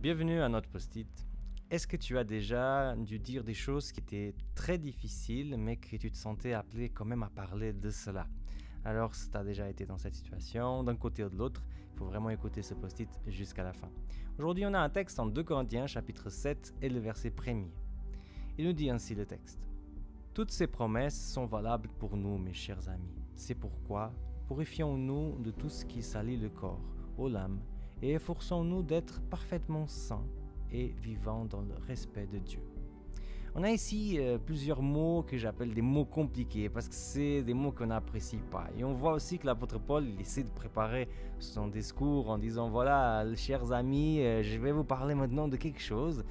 Bienvenue à notre post-it. Est-ce que tu as déjà dû dire des choses qui étaient très difficiles, mais que tu te sentais appelé quand même à parler de cela? Alors, si tu as déjà été dans cette situation, d'un côté ou de l'autre, il faut vraiment écouter ce post-it jusqu'à la fin. Aujourd'hui, on a un texte en 2 Corinthiens, chapitre 7 et le verset 1er. Il nous dit ainsi le texte. « Toutes ces promesses sont valables pour nous, mes chers amis. C'est pourquoi purifions-nous de tout ce qui salit le corps, aux l'âme, et efforçons-nous d'être parfaitement saints et vivants dans le respect de Dieu. » On a ici plusieurs mots que j'appelle des mots compliqués parce que c'est des mots qu'on n'apprécie pas. Et on voit aussi que l'apôtre Paul il essaie de préparer son discours en disant voilà, chers amis, je vais vous parler maintenant de quelque chose.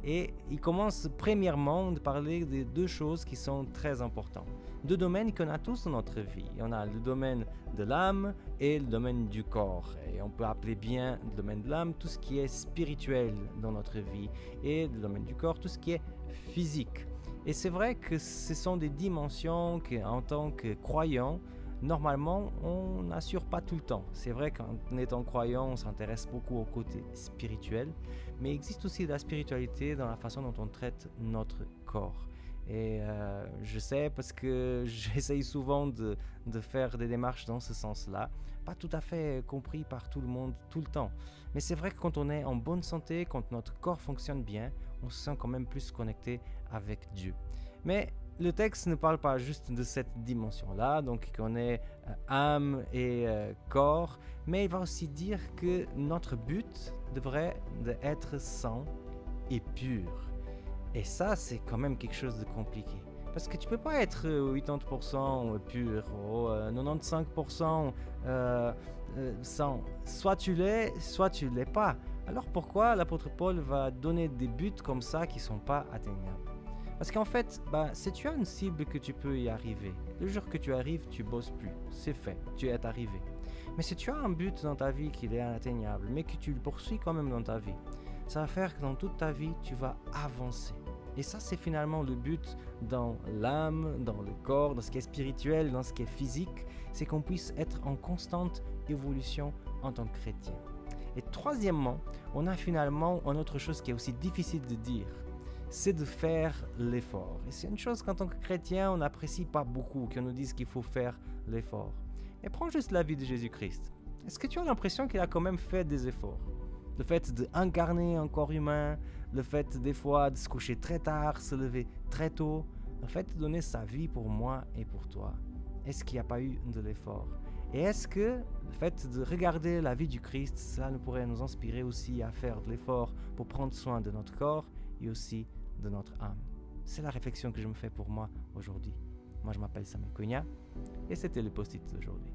Et il commence premièrement de parler de 2 choses qui sont très importantes. 2 domaines qu'on a tous dans notre vie. On a le domaine de l'âme et le domaine du corps. Et on peut appeler bien le domaine de l'âme tout ce qui est spirituel dans notre vie et le domaine du corps tout ce qui est physique. Et c'est vrai que ce sont des dimensions qu'en tant que croyant, normalement, on n'assure pas tout le temps. C'est vrai qu'en étant croyant, on s'intéresse beaucoup au côté spirituel, mais il existe aussi de la spiritualité dans la façon dont on traite notre corps. Et je sais parce que j'essaye souvent de faire des démarches dans ce sens-là, pas tout à fait compris par tout le monde tout le temps. Mais c'est vrai que quand on est en bonne santé, quand notre corps fonctionne bien, on se sent quand même plus connecté avec Dieu. Mais le texte ne parle pas juste de cette dimension-là, donc qu'on est âme et corps, mais il va aussi dire que notre but devrait être saint et pur. Et ça, c'est quand même quelque chose de compliqué. Parce que tu peux pas être 80% pur, ou 95% sans. Soit tu l'es, soit tu l'es pas. Alors pourquoi l'apôtre Paul va donner des buts comme ça qui sont pas atteignables? Parce qu'en fait, si tu as une cible que tu peux y arriver, le jour que tu arrives, tu bosses plus. C'est fait, tu es arrivé. Mais si tu as un but dans ta vie qui est inatteignable, mais que tu le poursuis quand même dans ta vie, ça va faire que dans toute ta vie, tu vas avancer. Et ça, c'est finalement le but dans l'âme, dans le corps, dans ce qui est spirituel, dans ce qui est physique, c'est qu'on puisse être en constante évolution en tant que chrétien. Et troisièmement, on a finalement une autre chose qui est aussi difficile de dire, c'est de faire l'effort. Et c'est une chose qu'en tant que chrétien, on n'apprécie pas beaucoup, qu'on nous dise qu'il faut faire l'effort. Mais prends juste la vie de Jésus-Christ. Est-ce que tu as l'impression qu'il a quand même fait des efforts? Le fait d'incarner un corps humain, le fait des fois de se coucher très tard, se lever très tôt, le fait de donner sa vie pour moi et pour toi, est-ce qu'il n'y a pas eu de l'effort? Et est-ce que le fait de regarder la vie du Christ, cela pourrait nous inspirer aussi à faire de l'effort pour prendre soin de notre corps et aussi de notre âme? C'est la réflexion que je me fais pour moi aujourd'hui. Moi, je m'appelle Samuel Cogna et c'était le post-it d'aujourd'hui.